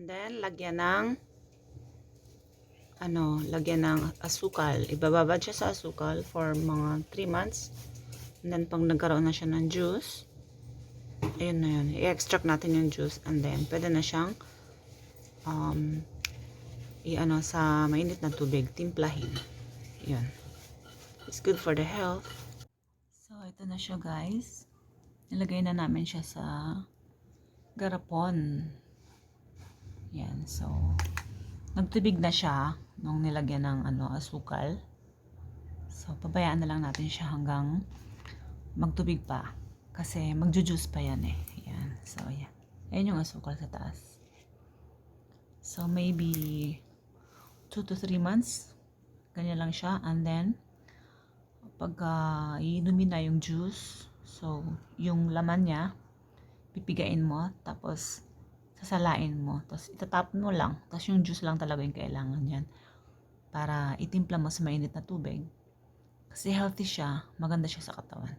then, lagyan ng asukal. Ibababad siya sa asukal for mga 3 months. And then, pag nagkaroon na siya ng juice, ayun na yun. I-extract natin yung juice. And then, pwede na siyang sa mainit na tubig, timplahin. Yun. It's good for the health. So, ito na siya, guys. Nilagay na namin siya sa garapon. Yan. So, nagtubig na siya nung nilagyan ng asukal. So, pabayaan na lang natin siya hanggang magtubig pa. Kasi magjujuice pa yan eh. Yan. So, yan. Ayan yung asukal sa taas. So, maybe 2 to 3 months. Ganyan lang siya. And then, pagka iinumin na yung juice, so, yung laman niya, pipigain mo, tapos, sasalain mo. Tapos, itatapon mo lang. Tapos, yung juice lang talaga yung kailangan yan. Para itimpla mo sa mainit na tubig. Kasi healthy siya. Maganda siya sa katawan.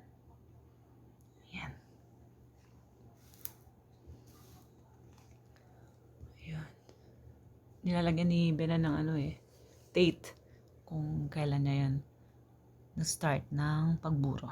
Yan. Ayan. Nilalagyan ni Bena ng date. Kung kailan niya yan nag-start ng pagburo.